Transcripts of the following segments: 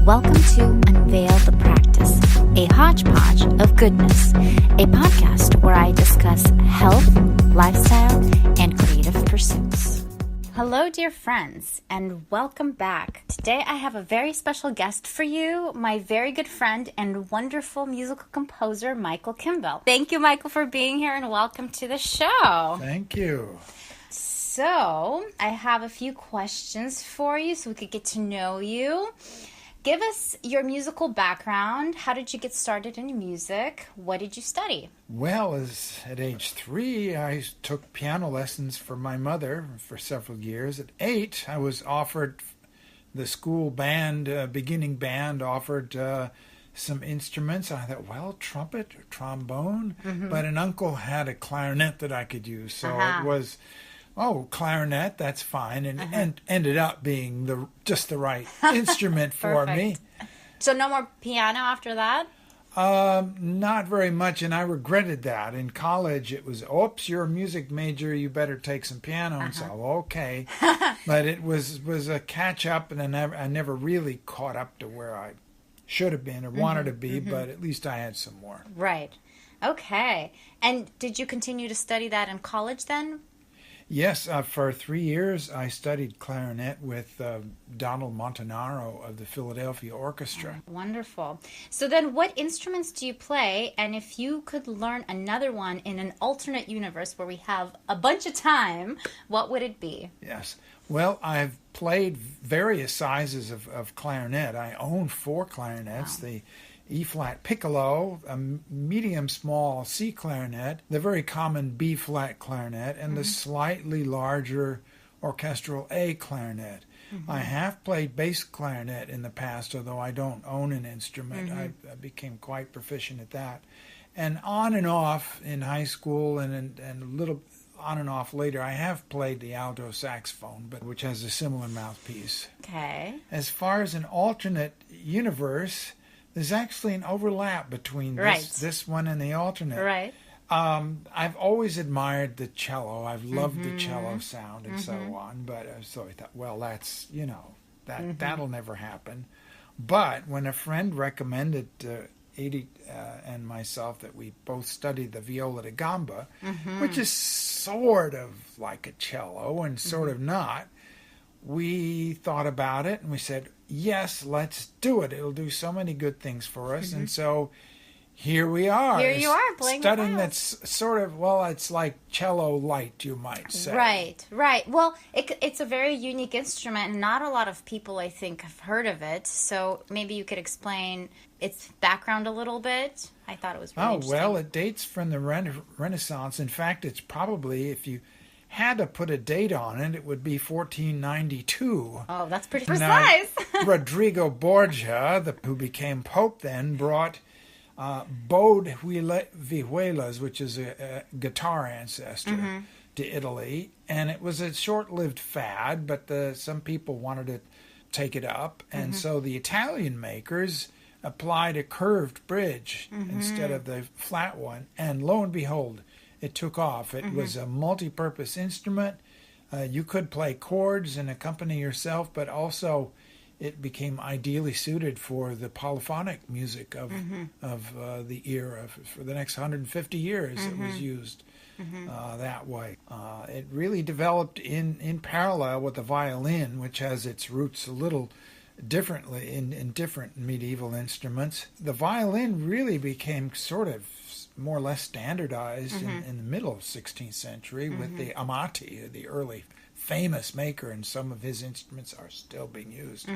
Welcome to Unveil the Practice, a hodgepodge of goodness, a podcast where I discuss health, lifestyle, and creative pursuits. Hello, dear friends, and welcome back. Today I have a very special guest for you, my very good friend and wonderful musical composer, Michael Kimbell. Thank you, Michael, for being here, and welcome to the show. Thank you. So, I have a few questions for you so we could get to know you. Give us your musical background. How did you get started in music? What did you study? Well, at age 3, I took piano lessons from my mother for several years. At 8, I was offered the school band, beginning band, offered some instruments. I thought, well, trumpet or trombone. Mm-hmm. But an uncle had a clarinet that I could use, so it was... Oh, clarinet, that's fine, and ended up being just the right instrument for me. So no more piano after that? Not very much, and I regretted that. In college, it was, oops, you're a music major, you better take some piano, and so, okay. But it was a catch-up, and I never really caught up to where I should have been or wanted to be, but at least I had some more. Right. Okay. And did you continue to study that in college then? Yes, for 3 years I studied clarinet with Donald Montanaro of the Philadelphia Orchestra. Oh, wonderful. So then what instruments do you play? And if you could learn another one in an alternate universe where we have a bunch of time, what would it be? Yes. Well, I've played various sizes of clarinet. I own 4 clarinets. Wow. The E-flat piccolo, a medium small C clarinet, the very common B-flat clarinet, and the slightly larger orchestral A clarinet. I have played bass clarinet in the past, although I don't own an instrument. I became quite proficient at that. And on and off in high school and a little on and off later, I have played the alto saxophone, which has a similar mouthpiece. Okay. As far as an alternate universe, there's actually an overlap between this one and the alternate. Right. I've always admired the cello. I've loved the cello sound and so on. But so I thought, well, that's, that'll never happen. But when a friend recommended Edie and myself that we both studied the viola da gamba, which is sort of like a cello and sort of not, we thought about it and we said, yes, let's do it. It'll do so many good things for us. And so here we are. Here you are playing studying that's sort of, it's like cello light, you might say. Right. Well, it's a very unique instrument, and not a lot of people, I think, have heard of it. So maybe you could explain its background a little bit. I thought it was really interesting. Well, it dates from the Renaissance. In fact, it's probably, if you had to put a date on it, it would be 1492. Oh, that's pretty precise. Now, Rodrigo Borgia, who became Pope then, brought bowed vihuelas, which is a guitar ancestor, to Italy. And it was a short-lived fad, but some people wanted to take it up. And so the Italian makers applied a curved bridge instead of the flat one. And lo and behold, it took off. It was a multi-purpose instrument. You could play chords and accompany yourself, but also it became ideally suited for the polyphonic music of the era. For the next 150 years, it was used that way. It really developed in parallel with the violin, which has its roots a little differently in different medieval instruments. The violin really became sort of more or less standardized in the middle of the 16th century with the Amati, the early famous maker, and some of his instruments are still being used.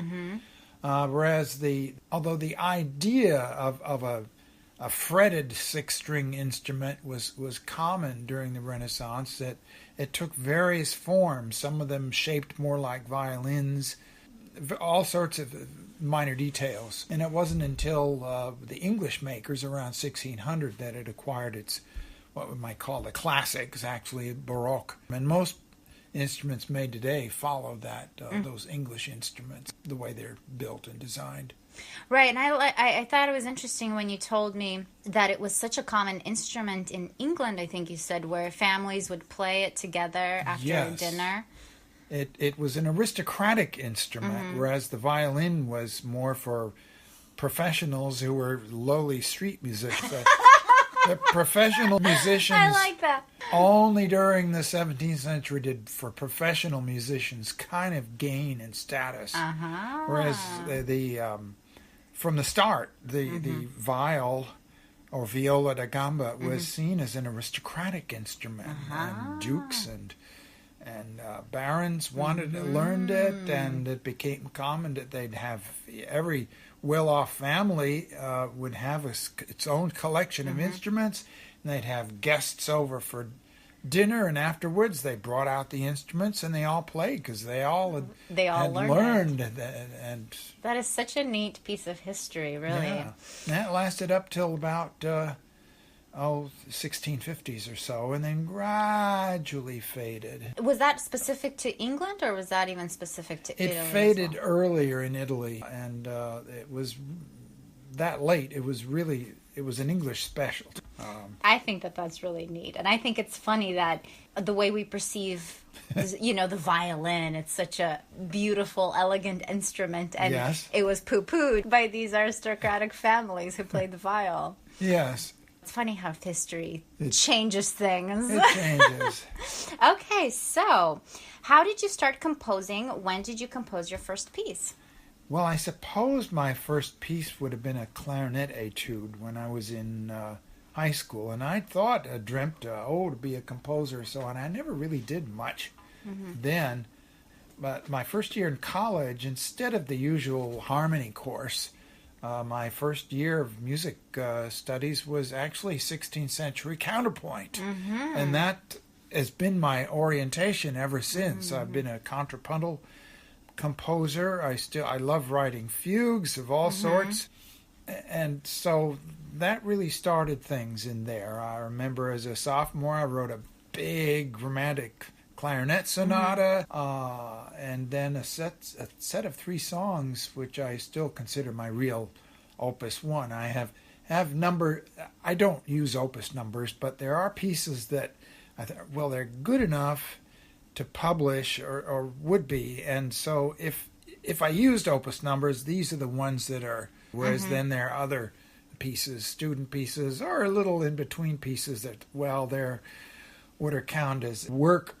Whereas although the idea of a fretted 6-string instrument was common during the Renaissance, that it took various forms, some of them shaped more like violins, all sorts of minor details. And it wasn't until the English makers around 1600 that it acquired its, what we might call the classics, actually Baroque. And most instruments made today follow those English instruments, the way they're built and designed. Right, and I thought it was interesting when you told me that it was such a common instrument in England, I think you said, where families would play it together after dinner. it was an aristocratic instrument, whereas the violin was more for professionals who were lowly street musicians. The professional musicians, I like that. only during the 17th century did for professional musicians kind of gain in status. Whereas from the start, the viol or viola da gamba was seen as an aristocratic instrument, and dukes and barons learned it, and it became common that they'd have every well-off family would have its own collection of instruments, and they'd have guests over for dinner, and afterwards they brought out the instruments and they all played because they all had learned and that is such a neat piece of history, really. Yeah. That lasted up till about 1650s or so, and then gradually faded. Was that specific to England, or was that even specific to Italy? It faded earlier in Italy, and it was that late. It was an English specialty. I think that's really neat, and I think it's funny that the way we perceive, the violin, it's such a beautiful, elegant instrument, and it was poo-pooed by these aristocratic families who played the viol. Yes. It's funny how history changes things. It changes. Okay, so how did you start composing? When did you compose your first piece? Well, I suppose my first piece would have been a clarinet etude when I was in high school. And I dreamt, to be a composer, so on. I never really did much then. But my first year in college, instead of the usual harmony course, my first year of music studies was actually 16th century counterpoint. And that has been my orientation ever since. I've been a contrapuntal composer. I love writing fugues of all sorts. And so that really started things in there. I remember as a sophomore, I wrote a big romantic clarinet sonata, and then a set of 3 songs, which I still consider my real opus 1. I have I don't use opus numbers, but there are pieces that they're good enough to publish or would be, and so if I used opus numbers, these are the ones that are. Whereas then there are other pieces, student pieces, or a little in between pieces that they're what are counted as work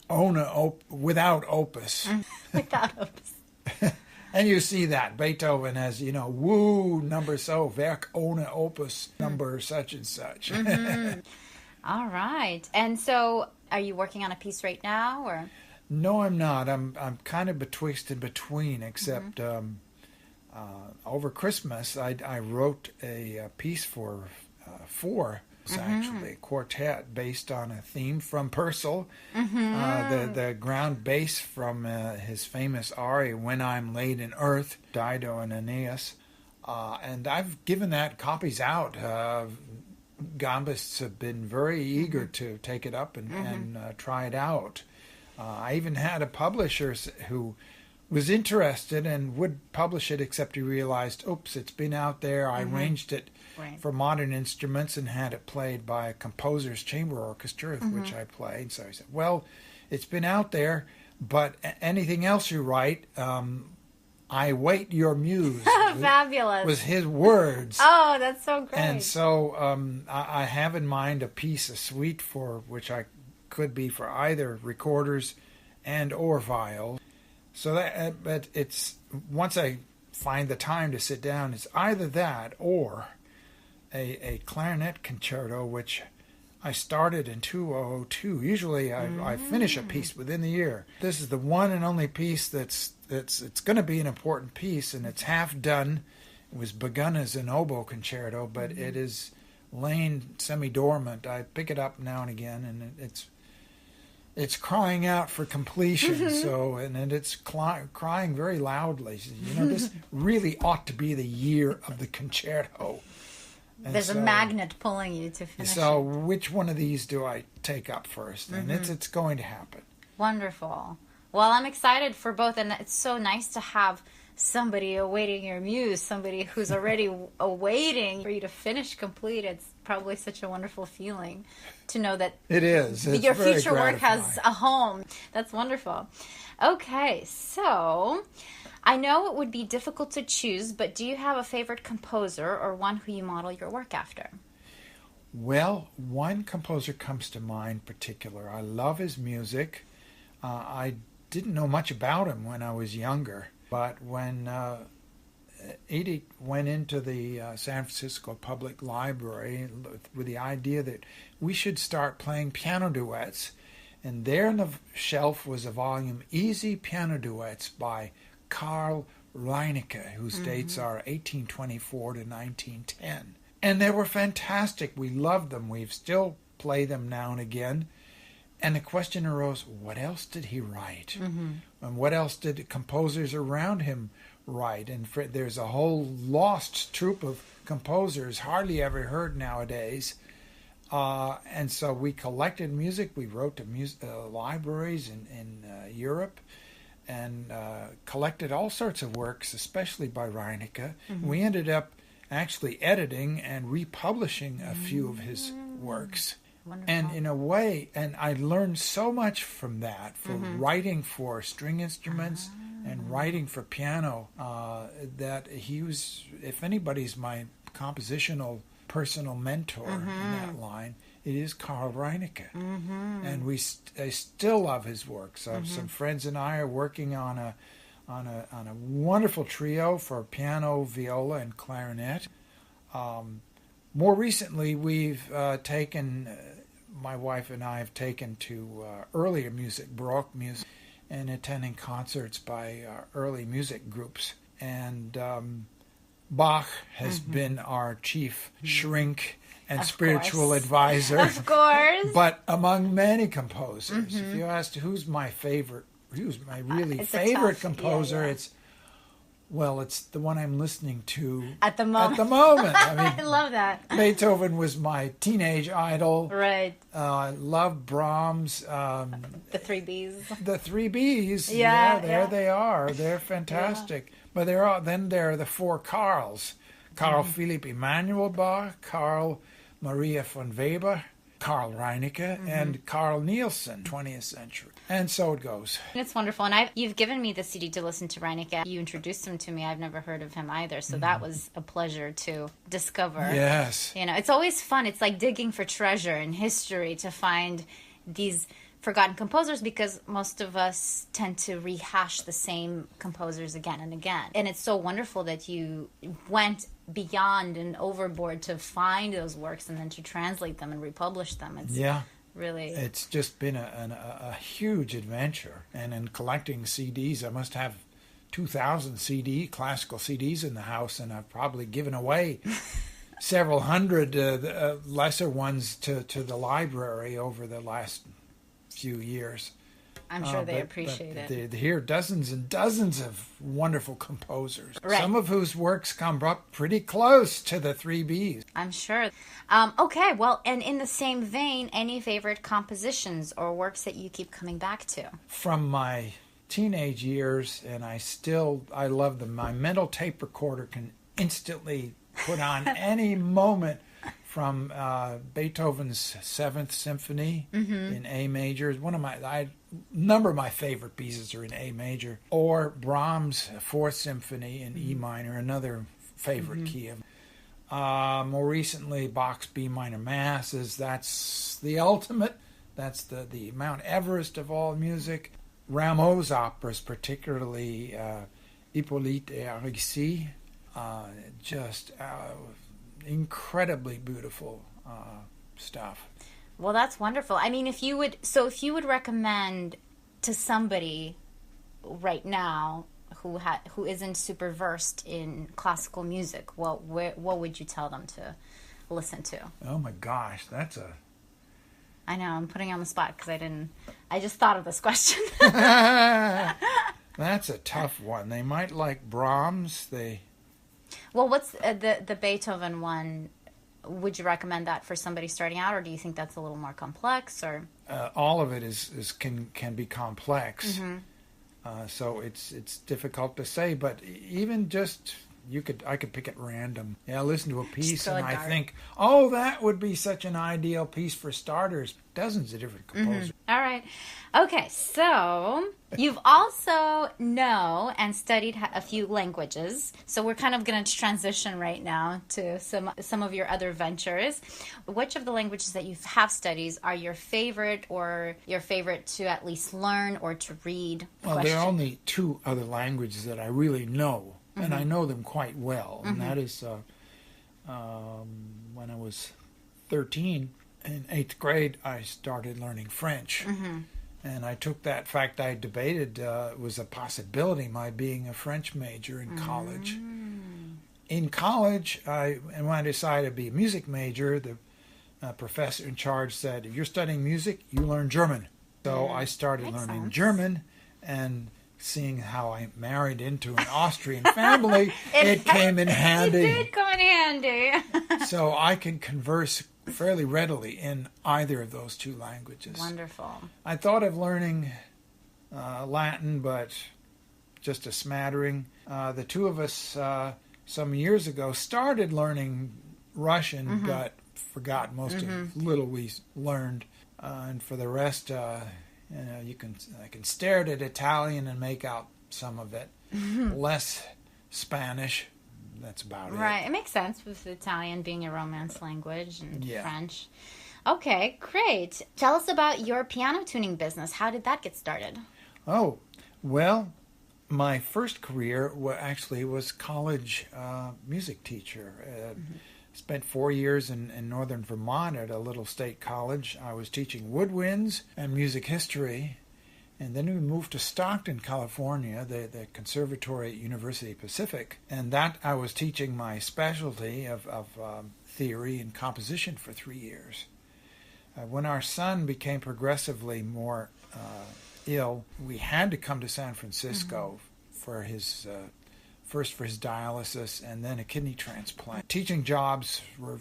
without opus. Without opus. And you see that Beethoven has, woo number so, Werk ohne Opus number such and such. All right. And so are you working on a piece right now, or? No, I'm not. I'm kind of betwixt and between, except over Christmas I wrote a piece for 4, actually, a quartet based on a theme from Purcell, the ground bass from his famous aria, When I'm Laid in Earth, Dido and Aeneas. And I've given that copies out. Gambists have been very eager to take it up and try it out. I even had a publisher who was interested and would publish it, except he realized, oops, it's been out there. I arranged it for modern instruments and had it played by a composer's chamber orchestra, which I played. So I said, well, it's been out there, but anything else you write, I wait your muse. Fabulous. Was his words. Oh, that's so great. And so I have in mind a suite for which I could be for either recorders and or viol. So but it's once I find the time to sit down, it's either that or a clarinet concerto, which I started in 2002. Usually I finish a piece within the year. This is the one and only piece it's going to be an important piece, and it's half done. It was begun as an oboe concerto, but it is lain semi-dormant. I pick it up now and again, and it's crying out for completion. So, and it's crying very loudly. This really ought to be the year of the concerto. And there's a magnet pulling you to finish. So, which one of these do I take up first? And it's going to happen. Wonderful. Well, I'm excited for both, and it's so nice to have somebody awaiting your muse, somebody who's already awaiting for you to finish complete. It's probably such a wonderful feeling to know that it is. It's your very future work has gratifying. a home. That's wonderful. Okay, so I know it would be difficult to choose, but do you have a favorite composer or one who you model your work after? Well, one composer comes to mind particular. I love his music. I didn't know much about him when I was younger, but when Edie went into the San Francisco Public Library with the idea that we should start playing piano duets, and there on the shelf was a volume, Easy Piano Duets by Karl Reinecke, whose dates are 1824 to 1910. And they were fantastic. We loved them. We still play them now and again. And the question arose, what else did he write? And what else did the composers around him write? And there's a whole lost troupe of composers hardly ever heard nowadays. And so we collected music. We wrote to libraries in Europe and collected all sorts of works, especially by Reinecke. We ended up actually editing and republishing a few of his works. Wonderful. And in a way, and I learned so much from that, for writing for string instruments and writing for piano, that he was, if anybody's my compositional personal mentor in that line, it is Karl Reinecke. And I still love his work. So some friends and I are working on a wonderful trio for piano, viola, and clarinet. More recently, we've taken, my wife and I have taken to earlier music, Baroque music, and attending concerts by early music groups. And Bach has been our chief shrink and spiritual advisor. Of course. But among many composers, if you asked who's my favorite, who's my really favorite composer, it's the one I'm listening to at the moment. I mean, I love that. Beethoven was my teenage idol. Right. I love Brahms. The three Bs. The three Bs. Yeah, they are. They're fantastic. Yeah. But there are the four Karls. Karl Philipp Emanuel Bach, Karl Maria von Weber, Karl Reinecke, and Carl Nielsen, 20th century. And so it goes. It's wonderful. And you've given me the CD to listen to Reinecke. You introduced him to me. I've never heard of him either. So that was a pleasure to discover. Yes. You know, it's always fun. It's like digging for treasure in history to find these forgotten composers, because most of us tend to rehash the same composers again and again. And it's so wonderful that you went beyond and overboard to find those works and then to translate them and republish them. It's really... It's just been a huge adventure. And in collecting CDs, I must have 2,000 classical CDs in the house, and I've probably given away several hundred lesser ones to the library over the last few years. I'm sure they appreciate it. They hear dozens and dozens of wonderful composers, right, some of whose works come up pretty close to the three Bs. I'm sure. Okay, well, and in the same vein, any favorite compositions or works that you keep coming back to? From my teenage years, and I love them. My mental tape recorder can instantly put on any moment from Beethoven's Seventh Symphony in A major. Number of my favorite pieces are in A major, or Brahms' Fourth Symphony in E minor, another favorite key of. More recently, Bach's B minor masses. That's the ultimate. That's the Mount Everest of all music. Rameau's operas, particularly Hippolyte et Aricie, just incredibly beautiful stuff. Well, that's wonderful. I mean, if you would recommend to somebody right now who isn't super versed in classical music, what would you tell them to listen to? Oh my gosh, I know, I'm putting you on the spot because I just thought of this question. That's a tough one. They might like Brahms. Well, what's the Beethoven one? Would you recommend that for somebody starting out, or do you think that's a little more complex? Or all of it can be complex. So it's difficult to say, but even just I could pick at random. Yeah, listen to a piece and I think, oh, that would be such an ideal piece for starters. Dozens of different composers. All right. Okay, so you've also and studied a few languages. So we're kind of going to transition right now to some of your other ventures. Which of the languages that you have studied are your favorite, or your favorite to at least learn or to read? Well, there are only two other languages that I really know, and I know them quite well. And that is when I was 13, in 8th grade, I started learning French. And I took that fact I debated was a possibility, my being a French major in college. In college, and when I decided to be a music major, the professor in charge said, if you're studying music, you learn German. So I started learning German, and seeing how I married into an Austrian family, it came in handy. It did come in handy. So I can converse fairly readily in either of those two languages. Wonderful. I thought of learning Latin, but just a smattering. The two of us some years ago started learning Russian, but forgot most of little we learned. And for the rest, I can stare at Italian and make out some of it. Less Spanish. That's about it. Right. It makes sense with Italian being a Romance language and French. Okay, great. Tell us about your piano tuning business. How did that get started? Oh, well, my first career actually was college music teacher. Spent 4 years in northern Vermont at a little state college. I was teaching woodwinds and music history. And then we moved to Stockton, California, the conservatory at University Pacific. And that I was teaching my specialty of theory and composition for 3 years. When our son became progressively more ill, we had to come to San Francisco for his first for his dialysis and then a kidney transplant. Teaching jobs were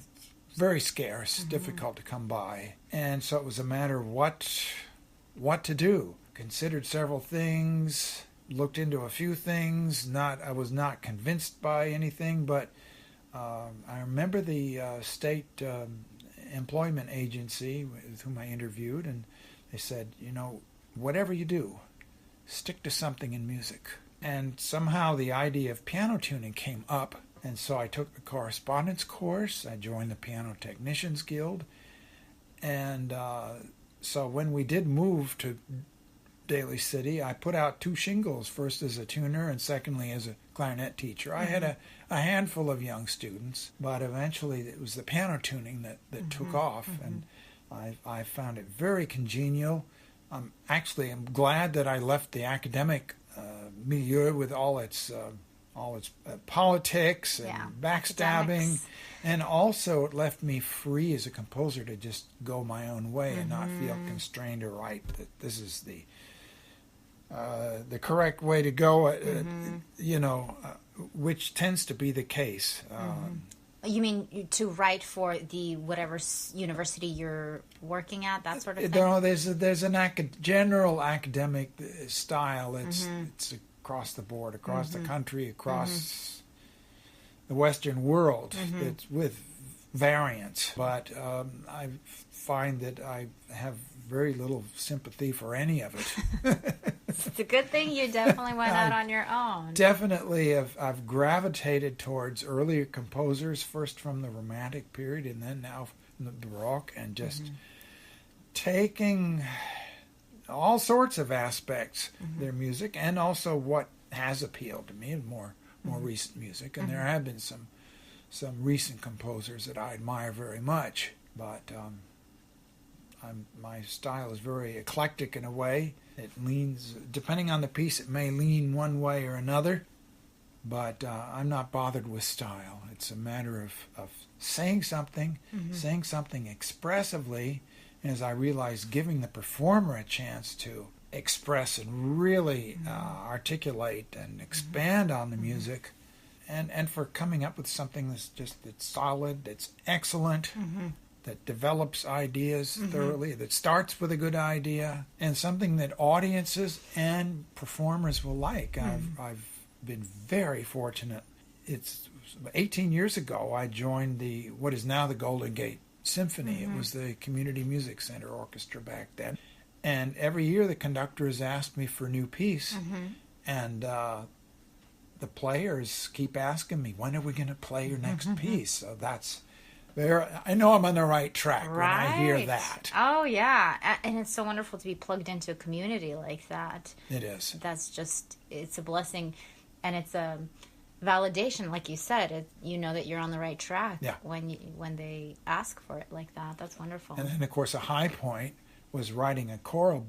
very scarce, difficult to come by. And so it was a matter of what to do. Considered several things, looked into a few things. I was not convinced by anything, but I remember the state employment agency with whom I interviewed, and they said, whatever you do, stick to something in music. And somehow the idea of piano tuning came up, and so I took the correspondence course. I joined the Piano Technicians Guild, and so when we did move to Daly City, I put out 2 shingles, first as a tuner and secondly as a clarinet teacher. I had a handful of young students, but eventually it was the piano tuning that took off, and I found it very congenial. I'm glad that I left the academic milieu with all its politics and backstabbing, and also it left me free as a composer to just go my own way and not feel constrained to write that this is the correct way to go, which tends to be the case. You mean to write for the whatever university you're working at, that sort of thing? No, there's a general academic style. It's across the board, across the country, across the Western world. It's with variants, but I find that I have very little sympathy for any of it. It's a good thing you definitely went out on your own. Definitely, I've gravitated towards earlier composers, first from the Romantic period and then now from the Baroque, and just taking all sorts of aspects of their music and also what has appealed to me in more recent music. And there have been some recent composers that I admire very much, but my style is very eclectic in a way. It leans, depending on the piece, it may lean one way or another, but I'm not bothered with style. It's a matter of saying something expressively, and as I realize, giving the performer a chance to express and really articulate and expand on the music, and for coming up with something that's solid, that's excellent, that develops ideas thoroughly, that starts with a good idea, and something that audiences and performers will like. I've been very fortunate. It's 18 years ago I joined what is now the Golden Gate Symphony. It was the Community Music Center Orchestra back then. And every year the conductors asked me for a new piece. And the players keep asking me, when are we going to play your next piece? So that's I know I'm on the right track when I hear that. Oh, yeah. And it's so wonderful to be plugged into a community like that. It is. That's just, it's a blessing. And it's a validation, like you said. You know that you're on the right track when they ask for it like that. That's wonderful. And then, of course, a high point was writing a choral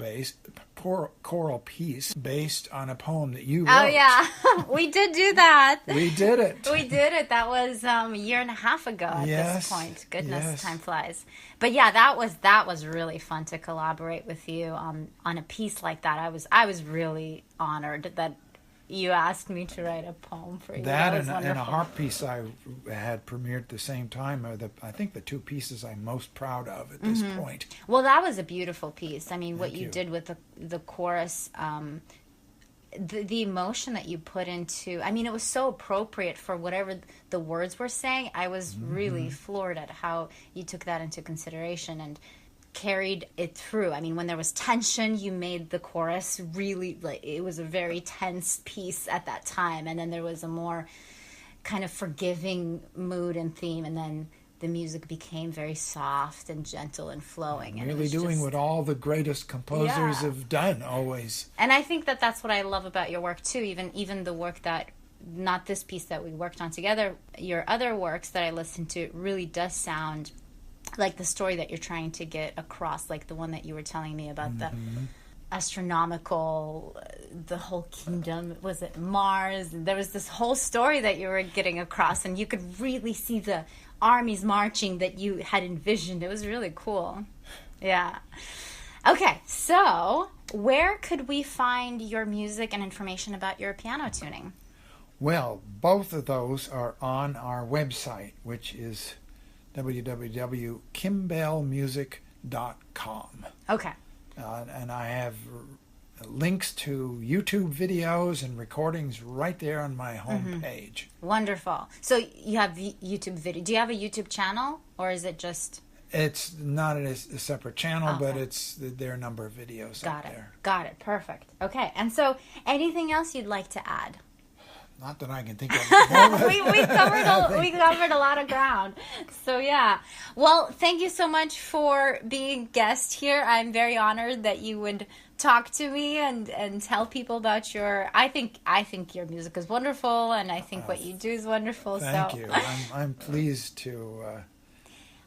piece based on a poem that you wrote. Oh, yeah. We did do that. We did it. We did it. That was a year and a half ago at this point. Goodness, time flies. But yeah, that was really fun to collaborate with you on a piece like that. I was really honored that you asked me to write a poem for you. That and a harp piece I had premiered at the same time are I think the two pieces I'm most proud of at this point. Well, that was a beautiful piece. I mean, what you did with the chorus, the emotion that you put into, I mean, it was so appropriate for whatever the words were saying. I was really floored at how you took that into consideration and carried it through. I mean, when there was tension, you made the chorus really, like, it was a very tense piece at that time, and then there was a more kind of forgiving mood and theme, and then the music became very soft and gentle and flowing. And really doing what all the greatest composers have done always. And I think that that's what I love about your work too, even the work that, not this piece that we worked on together, your other works that I listened to, it really does sound like the story that you're trying to get across, like the one that you were telling me about the astronomical, the whole kingdom, was it Mars? There was this whole story that you were getting across, and you could really see the armies marching that you had envisioned. It was really cool. Yeah. Okay, so where could we find your music and information about your piano tuning? Well, both of those are on our website, which is www.kimbellmusic.com. Okay. And I have links to YouTube videos and recordings right there on my homepage. Wonderful. So you have YouTube video. Do you have a YouTube channel, or is it just... It's not a separate channel, but there are a number of videos out there. Got it. Perfect. Okay. And so anything else you'd like to add? Not that I can think of. we covered a lot of ground. So yeah. Well, thank you so much for being a guest here. I'm very honored that you would talk to me and tell people about your. I think your music is wonderful, and I think what you do is wonderful. Thank you. I'm pleased to.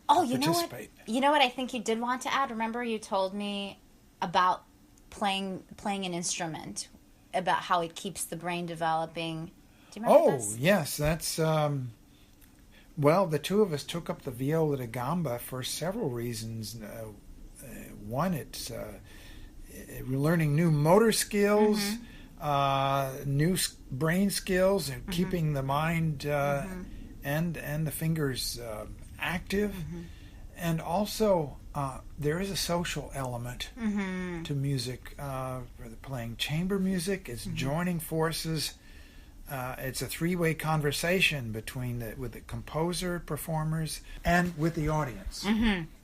You participate. You know what I think you did want to add? Remember you told me about playing an instrument, about how it keeps the brain developing. Do you remember this? Yes, that's well, the two of us took up the viola da gamba for several reasons. One, it's we're learning new motor skills, new brain skills, and keeping the mind and the fingers active, and also there is a social element to music. Playing chamber music, it's joining forces. It's a three-way conversation with the composer, performers, and with the audience.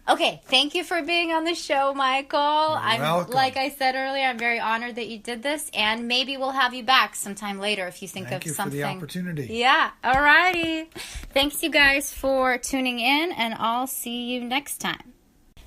Okay, thank you for being on the show, Michael. You're welcome. Like I said earlier, I'm very honored that you did this, and maybe we'll have you back sometime later if you think of something. Thank you for the opportunity. Yeah, alrighty. Thanks, you guys, for tuning in, and I'll see you next time.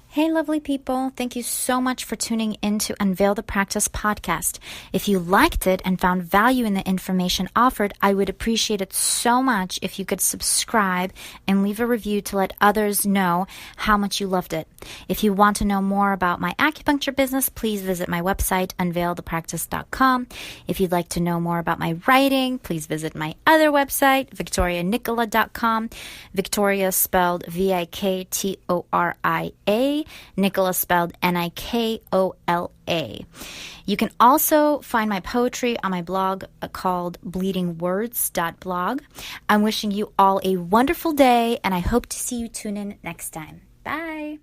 Hey, lovely people. Thank you so much for tuning in to Unveil the Practice podcast. If you liked it and found value in the information offered, I would appreciate it so much if you could subscribe and leave a review to let others know how much you loved it. If you want to know more about my acupuncture business, please visit my website, unveilthepractice.com. If you'd like to know more about my writing, please visit my other website, victorianicola.com. Victoria spelled Viktoria. Nicola spelled Nikola. You can also find my poetry on my blog called bleedingwords.blog. I'm wishing you all a wonderful day, and I hope to see you tune in next time. Bye.